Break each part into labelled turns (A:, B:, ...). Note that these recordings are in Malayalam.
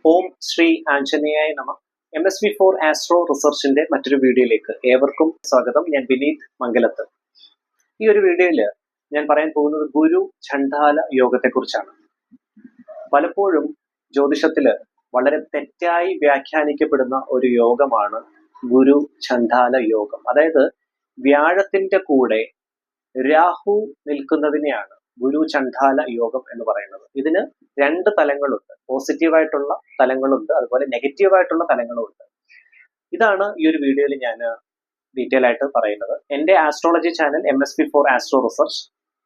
A: ഓം ശ്രീ ആഞ്ജനേയായ നമഃ. MSV4 ആസ്ട്രോ റിസർച്ചിന്റെ മറ്റൊരു വീഡിയോയിലേക്ക് ഏവർക്കും സ്വാഗതം. ഞാൻ വിനീത് മംഗലത്ത്. ഈ ഒരു വീഡിയോയിൽ ഞാൻ പറയാൻ പോകുന്നത് ഗുരു ചണ്ഡാല യോഗത്തെക്കുറിച്ചാണ്. പലപ്പോഴും ജ്യോതിഷത്തില് വളരെ തെറ്റായി വ്യാഖ്യാനിക്കപ്പെടുന്ന ഒരു യോഗമാണ് ഗുരു ചണ്ഡാല യോഗം. അതായത് വ്യാഴത്തിന്റെ കൂടെ രാഹു നിൽക്കുന്നതിനെയാണ് ഗുരു ചണ്ഡാല യോഗം എന്ന് പറയുന്നത്. ഇതിന് രണ്ട് തലങ്ങളുണ്ട്. പോസിറ്റീവായിട്ടുള്ള തലങ്ങളുണ്ട്, അതുപോലെ നെഗറ്റീവായിട്ടുള്ള തലങ്ങളുമുണ്ട്. ഇതാണ് ഈ ഒരു വീഡിയോയിൽ ഞാൻ ഡീറ്റെയിൽ ആയിട്ട് പറയുന്നത്. എൻ്റെ astrology channel MSV4 astro research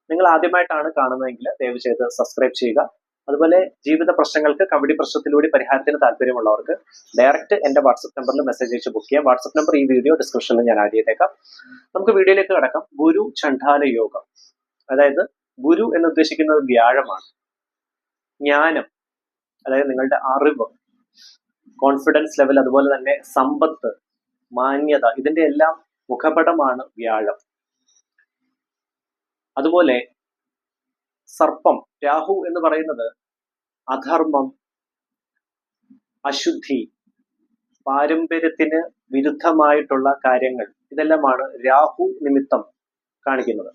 A: നിങ്ങൾ ആദ്യമായിട്ടാണ് കാണുന്നതെങ്കിൽ ദയവ് ചെയ്ത് സബ്സ്ക്രൈബ് ചെയ്യുക. അതുപോലെ ജീവിത പ്രശ്നങ്ങൾക്ക് കബഡി പ്രശ്നത്തിലൂടെ പരിഹാരത്തിന് താല്പര്യമുള്ളവർക്ക് ഡയറക്റ്റ് എൻ്റെ വാട്സപ്പ് നമ്പറിൽ മെസ്സേജ് അയച്ച് ബുക്ക് ചെയ്യാം. വാട്സപ്പ് നമ്പർ ഈ വീഡിയോ ഡിസ്ക്രിപ്ഷനിൽ ഞാൻ ആഡ് ചെയ്തേക്കാം. നമുക്ക് വീഡിയോയിലേക്ക് കടക്കാം. ഗുരു ചണ്ഡാല യോഗം, അതായത് ഗുരു എന്ന് ഉദ്ദേശിക്കുന്നത് വ്യാഴമാണ്. ജ്ഞാനം, അതായത് നിങ്ങളുടെ അറിവ്, കോൺഫിഡൻസ് ലെവൽ, അതുപോലെ തന്നെ സമ്പത്ത്, മാന്യത, ഇതിന്റെ എല്ലാം മുഖപടമാണ് വ്യാഴം. അതുപോലെ സർപ്പം, രാഹു എന്ന് പറയുന്നത് അധർമ്മം, അശുദ്ധി, പാരമ്പര്യത്തിന് വിരുദ്ധമായിട്ടുള്ള കാര്യങ്ങൾ, ഇതെല്ലാമാണ് രാഹു നിമിത്തം കാണിക്കുന്നത്.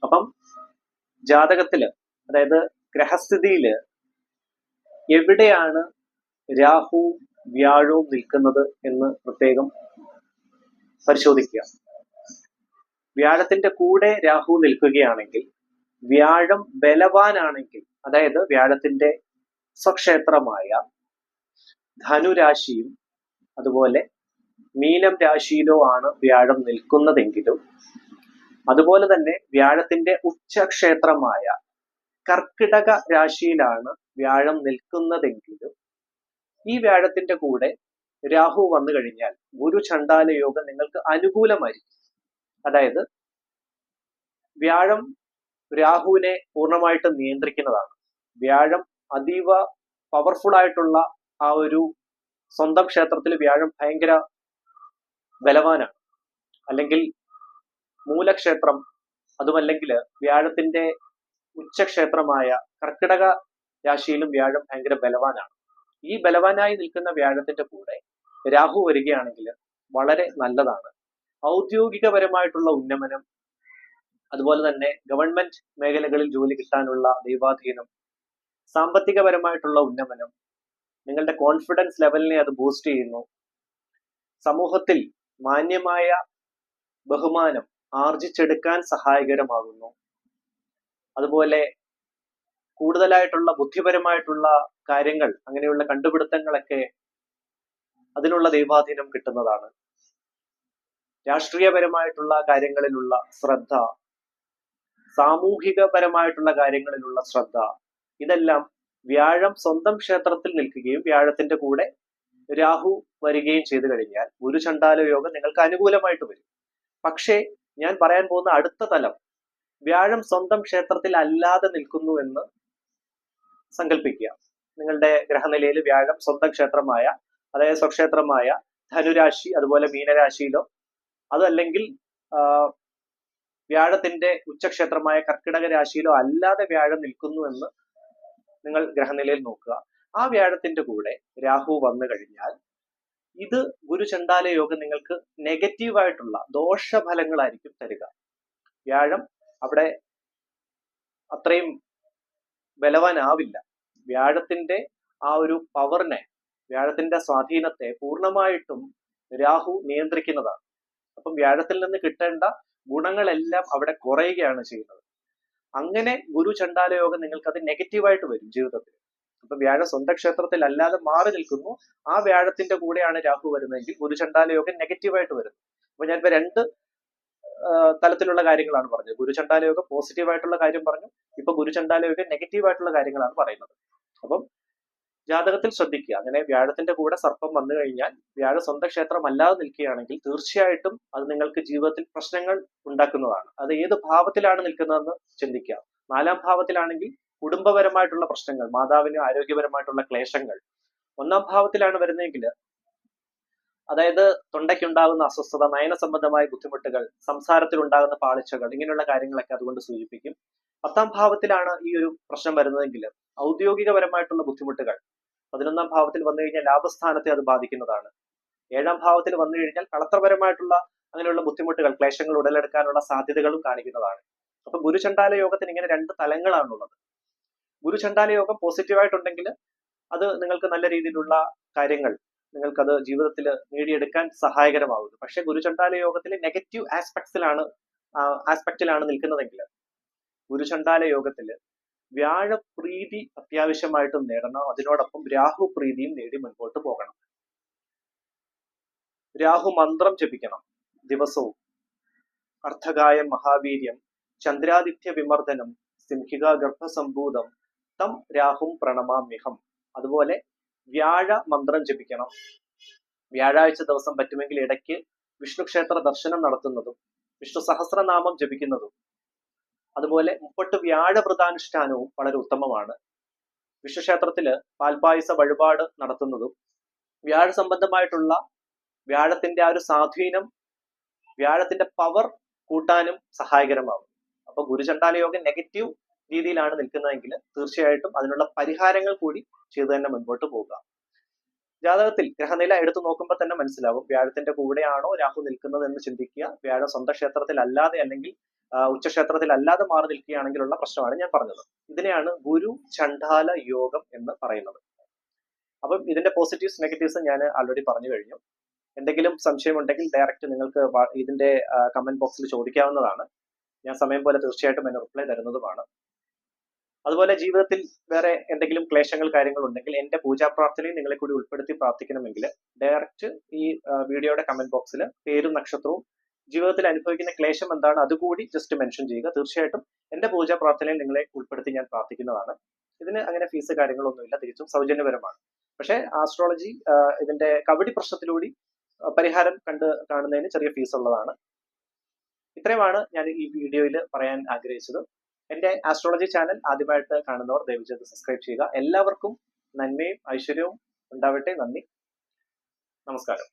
A: അപ്പം ജാതകത്തില്, അതായത് ഗ്രഹസ്ഥിതിയില് എവിടെയാണ് രാഹു വ്യാഴവും നിൽക്കുന്നത് എന്ന് പ്രത്യേകം പരിശോധിക്കുക. വ്യാഴത്തിന്റെ കൂടെ രാഹു നിൽക്കുകയാണെങ്കിൽ, വ്യാഴം ബലവാനാണെങ്കിൽ, അതായത് വ്യാഴത്തിന്റെ സ്വക്ഷേത്രമായ ധനുരാശിയും അതുപോലെ മീനം രാശിയിലോ ആണ് വ്യാഴം നിൽക്കുന്നതെങ്കിലും, അതുപോലെ തന്നെ വ്യാഴത്തിന്റെ ഉച്ചക്ഷേത്രമായ കർക്കിടക രാശിയിലാണ് വ്യാഴം നിൽക്കുന്നതെങ്കിലും, ഈ വ്യാഴത്തിന്റെ കൂടെ രാഹു വന്നു കഴിഞ്ഞാൽ ഗുരു ചണ്ഡാല യോഗം നിങ്ങൾക്ക് അനുകൂലമായിരിക്കും. അതായത് വ്യാഴം രാഹുവിനെ പൂർണ്ണമായിട്ട് നിയന്ത്രിക്കുന്നതാണ്. വ്യാഴം അതീവ പവർഫുൾ ആയിട്ടുള്ള ആ ഒരു സ്വന്തം ക്ഷേത്രത്തിൽ വ്യാഴം ഭയങ്കര ബലവാനാണ്. അല്ലെങ്കിൽ മൂലക്ഷേത്രം, അതുമല്ലെങ്കിൽ വ്യാഴത്തിന്റെ ഉച്ചക്ഷേത്രമായ കർക്കിടക രാശിയിലും വ്യാഴം ഭയങ്കര ബലവാനാണ്. ഈ ബലവാനായി നിൽക്കുന്ന വ്യാഴത്തിന്റെ കൂടെ രാഹു വരികയാണെങ്കിൽ വളരെ നല്ലതാണ്. ഔദ്യോഗികപരമായിട്ടുള്ള ഉന്നമനം, അതുപോലെ തന്നെ ഗവൺമെന്റ് മേഖലകളിൽ ജോലി കിട്ടാനുള്ള ദൈവാധീനം, സാമ്പത്തികപരമായിട്ടുള്ള ഉന്നമനം, നിങ്ങളുടെ കോൺഫിഡൻസ് ലെവലിനെ അത് ബൂസ്റ്റ് ചെയ്യുന്നു. സമൂഹത്തിൽ മാന്യമായ ബഹുമാനം ആർജിച്ചെടുക്കാൻ സഹായകരമാകുന്നു. അതുപോലെ കൂടുതലായിട്ടുള്ള ബുദ്ധിപരമായിട്ടുള്ള കാര്യങ്ങൾ, അങ്ങനെയുള്ള കണ്ടുപിടുത്തങ്ങളൊക്കെ അതിനുള്ള ദൈവാധീനം കിട്ടുന്നതാണ്. രാഷ്ട്രീയപരമായിട്ടുള്ള കാര്യങ്ങളിലുള്ള ശ്രദ്ധ, സാമൂഹികപരമായിട്ടുള്ള കാര്യങ്ങളിലുള്ള ശ്രദ്ധ, ഇതെല്ലാം വ്യാഴം സ്വന്തം ക്ഷേത്രത്തിൽ നിൽക്കുകയും വ്യാഴത്തിന്റെ കൂടെ രാഹു വരികയും ചെയ്തു കഴിഞ്ഞാൽ ഗുരു ചണ്ഡാല യോഗം നിങ്ങൾക്ക് അനുകൂലമായിട്ട് വരും. പക്ഷേ ഞാൻ പറയാൻ പോകുന്ന അടുത്ത തലം, വ്യാഴം സ്വന്തം ക്ഷേത്രത്തിൽ അല്ലാതെ നിൽക്കുന്നു എന്ന് സങ്കല്പിക്കുക. നിങ്ങളുടെ ഗ്രഹനിലയിൽ വ്യാഴം സ്വന്തം ക്ഷേത്രമായ, അതായത് സ്വക്ഷേത്രമായ ധനുരാശി, അതുപോലെ മീനരാശിയിലോ, അതല്ലെങ്കിൽ വ്യാഴത്തിന്റെ ഉച്ചക്ഷേത്രമായ കർക്കിടക രാശിയിലോ അല്ലാതെ വ്യാഴം നിൽക്കുന്നു എന്ന് നിങ്ങൾ ഗ്രഹനിലയിൽ നോക്കുക. ആ വ്യാഴത്തിന്റെ കൂടെ രാഹു വന്നു കഴിഞ്ഞാൽ ഇത് ഗുരു ചണ്ഡാല യോഗം നിങ്ങൾക്ക് നെഗറ്റീവായിട്ടുള്ള ദോഷഫലങ്ങളായിരിക്കും തരിക. വ്യാഴം അവിടെ അത്രയും ബലവാനാവില്ല. വ്യാഴത്തിന്റെ ആ ഒരു പവറിനെ, വ്യാഴത്തിന്റെ സ്വാധീനത്തെ പൂർണ്ണമായിട്ടും രാഹു നിയന്ത്രിക്കുന്നതാണ്. അപ്പം വ്യാഴത്തിൽ നിന്ന് കിട്ടേണ്ട ഗുണങ്ങളെല്ലാം അവിടെ കുറയുകയാണ് ചെയ്യുന്നത്. അങ്ങനെ ഗുരു ചണ്ഡാല യോഗം നിങ്ങൾക്ക് അത് നെഗറ്റീവായിട്ട് വരും ജീവിതത്തിൽ. അപ്പൊ വ്യാഴം സ്വന്തം ക്ഷേത്രത്തിൽ അല്ലാതെ മാറി നിൽക്കുന്നു, ആ വ്യാഴത്തിന്റെ കൂടെയാണ് രാഹു വരുന്നതെങ്കിൽ ഗുരു ചണ്ഡാല യോഗം നെഗറ്റീവായിട്ട് വരുന്നു. അപ്പൊ ഞാനിപ്പോ രണ്ട് തലത്തിലുള്ള കാര്യങ്ങളാണ് പറഞ്ഞത്. ഗുരു ചണ്ഡാല യോഗം പോസിറ്റീവായിട്ടുള്ള കാര്യം പറഞ്ഞു, ഇപ്പൊ ഗുരു ചണ്ഡാല യോഗം നെഗറ്റീവായിട്ടുള്ള കാര്യങ്ങളാണ് പറയുന്നത്. അപ്പം ജാതകത്തിൽ ശ്രദ്ധിക്കുക. അങ്ങനെ വ്യാഴത്തിന്റെ കൂടെ സർപ്പം വന്നു കഴിഞ്ഞാൽ, വ്യാഴ സ്വന്തം ക്ഷേത്രം അല്ലാതെ നിൽക്കുകയാണെങ്കിൽ തീർച്ചയായിട്ടും അത് നിങ്ങൾക്ക് ജീവിതത്തിൽ പ്രശ്നങ്ങൾ ഉണ്ടാക്കുന്നതാണ്. അത് ഏത് ഭാവത്തിലാണ് നിൽക്കുന്നതെന്ന് ചിന്തിക്കുക. 4ാം ഭാവത്തിലാണെങ്കിൽ കുടുംബപരമായിട്ടുള്ള പ്രശ്നങ്ങൾ, മാതാവിന് ആരോഗ്യപരമായിട്ടുള്ള ക്ലേശങ്ങൾ. 1ാം ഭാവത്തിലാണ് വരുന്നതെങ്കിൽ, അതായത് തൊണ്ടയ്ക്കുണ്ടാകുന്ന അസ്വസ്ഥത, നയന സംബന്ധമായ ബുദ്ധിമുട്ടുകൾ, സംസാരത്തിൽ ഉണ്ടാകുന്ന പാളിച്ചകൾ, ഇങ്ങനെയുള്ള കാര്യങ്ങളൊക്കെ അതുകൊണ്ട് സൂചിപ്പിക്കും. 10ാം ഭാവത്തിലാണ് ഈ ഒരു പ്രശ്നം വരുന്നതെങ്കിൽ ഔദ്യോഗികപരമായിട്ടുള്ള ബുദ്ധിമുട്ടുകൾ, 11ാം ഭാവത്തിൽ വന്നു കഴിഞ്ഞാൽ ലാഭസ്ഥാനത്തെ അത് ബാധിക്കുന്നതാണ്. 7ാം ഭാവത്തിൽ വന്നു കഴിഞ്ഞാൽ കളത്രപരമായിട്ടുള്ള അങ്ങനെയുള്ള ബുദ്ധിമുട്ടുകൾ, ക്ലേശങ്ങൾ ഉടലെടുക്കാനുള്ള സാധ്യതകളും കാണിക്കുന്നതാണ്. അപ്പൊ ഗുരുചണ്ഡാല യോഗത്തിന് ഇങ്ങനെ 2 തലങ്ങളാണുള്ളത്. ഗുരുചണ്ഡാല യോഗം പോസിറ്റീവായിട്ടുണ്ടെങ്കിൽ അത് നിങ്ങൾക്ക് നല്ല രീതിയിലുള്ള കാര്യങ്ങൾ നിങ്ങൾക്കത് ജീവിതത്തിൽ നേടിയെടുക്കാൻ സഹായകരമാകുന്നു. പക്ഷെ ഗുരുചണ്ഡാല യോഗത്തിൽ നെഗറ്റീവ് ആസ്പെക്റ്റിലാണ് നിൽക്കുന്നതെങ്കിൽ ഗുരുചണ്ഡാല യോഗത്തിൽ വ്യാഴപ്രീതി അത്യാവശ്യമായിട്ടും നേടണം. അതിനോടൊപ്പം രാഹു പ്രീതിയും നേടി മുൻപോട്ട് പോകണം. രാഹു മന്ത്രം ജപിക്കണം ദിവസവും. അർദ്ധകായം മഹാവീര്യം ചന്ദ്രാദിത്യ വിമർദ്ദനം സിംഹിക ഗർഭസംഭൂതം തം രാഹും പ്രണമാമ്യഹം. അതുപോലെ വ്യാഴ മന്ത്രം ജപിക്കണം. വ്യാഴാഴ്ച ദിവസം പറ്റുമെങ്കിൽ ഇടയ്ക്ക് വിഷ്ണു ക്ഷേത്ര ദർശനം നടത്തുന്നതും വിഷ്ണു സഹസ്രനാമം ജപിക്കുന്നതും അതുപോലെ 30 വ്യാഴവ്രതാനുഷ്ഠാനവും വളരെ ഉത്തമമാണ്. വിഷ്ണുക്ഷേത്രത്തില് പാൽപായസ വഴിപാട് നടത്തുന്നതും വ്യാഴ സംബന്ധമായിട്ടുള്ള വ്യാഴത്തിന്റെ ആ ഒരു സ്വാധീനം, വ്യാഴത്തിന്റെ പവർ കൂട്ടാനും സഹായകരമാകും. അപ്പൊ ഗുരുചണ്ഡാല യോഗം നെഗറ്റീവ് രീതിയിലാണ് നിൽക്കുന്നതെങ്കിൽ തീർച്ചയായിട്ടും അതിനുള്ള പരിഹാരങ്ങൾ കൂടി ചെയ്തു തന്നെ മുൻപോട്ട് പോകുക. ജാതകത്തിൽ ഗ്രഹനില എടുത്തു നോക്കുമ്പോൾ തന്നെ മനസ്സിലാവും വ്യാഴത്തിന്റെ കൂടെയാണോ രാഹു നിൽക്കുന്നത് എന്ന് ചിന്തിക്കുക. വ്യാഴം സ്വന്തം ക്ഷേത്രത്തിൽ അല്ലാതെ അല്ലെങ്കിൽ ഉച്ചക്ഷേത്രത്തിൽ അല്ലാതെ മാറി നിൽക്കുകയാണെങ്കിലുള്ള പ്രശ്നമാണ് ഞാൻ പറഞ്ഞത്. ഇതിനെയാണ് ഗുരു ചണ്ഡാല യോഗം എന്ന് പറയുന്നത്. അപ്പം ഇതിന്റെ പോസിറ്റീവ്സ് നെഗറ്റീവ്സ് ഞാൻ ആൾറെഡി പറഞ്ഞു കഴിഞ്ഞു. എന്തെങ്കിലും സംശയമുണ്ടെങ്കിൽ ഡയറക്റ്റ് നിങ്ങൾക്ക് ഇതിന്റെ കമന്റ് ബോക്സിൽ ചോദിക്കാവുന്നതാണ്. ഞാൻ സമയം പോലെ തീർച്ചയായിട്ടും അതിന് റിപ്ലൈ തരുന്നതുമാണ്. അതുപോലെ ജീവിതത്തിൽ വേറെ എന്തെങ്കിലും ക്ലേശങ്ങൾ കാര്യങ്ങൾ ഉണ്ടെങ്കിൽ എന്റെ പൂജാ പ്രാർത്ഥനയും നിങ്ങളെ കൂടി ഉൾപ്പെടുത്തി പ്രാർത്ഥിക്കണമെങ്കിൽ ഡയറക്റ്റ് ഈ വീഡിയോയുടെ കമന്റ് ബോക്സിൽ പേരും നക്ഷത്രവും ജീവിതത്തിൽ അനുഭവിക്കുന്ന ക്ലേശം എന്താണ് അതുകൂടി ജസ്റ്റ് മെൻഷൻ ചെയ്യുക. തീർച്ചയായിട്ടും എന്റെ പൂജാ പ്രാർത്ഥനയിൽ നിങ്ങളെ ഉൾപ്പെടുത്തി ഞാൻ പ്രാർത്ഥിക്കുന്നതാണ്. ഇതിന് അങ്ങനെ ഫീസ് കാര്യങ്ങളൊന്നുമില്ല, തിരിച്ചും സൗജന്യപരമാണ്. പക്ഷേ ആസ്ട്രോളജി ഇതിന്റെ കവടി പ്രശ്നത്തിലൂടെ പരിഹാരം കാണുന്നതിന് ചെറിയ ഫീസ് ഉള്ളതാണ്. ഇത്രയുമാണ് ഞാൻ ഈ വീഡിയോയിൽ പറയാൻ ആഗ്രഹിച്ചത്. എന്റെ ആസ്ട്രോളജി ചാനൽ ആദ്യമായിട്ട് കാണുന്നവർ ദയവ് ചെയ്ത് സബ്സ്ക്രൈബ് ചെയ്യുക. എല്ലാവർക്കും നന്മയും ഐശ്വര്യവും ഉണ്ടാവട്ടെ. നന്ദി, നമസ്കാരം.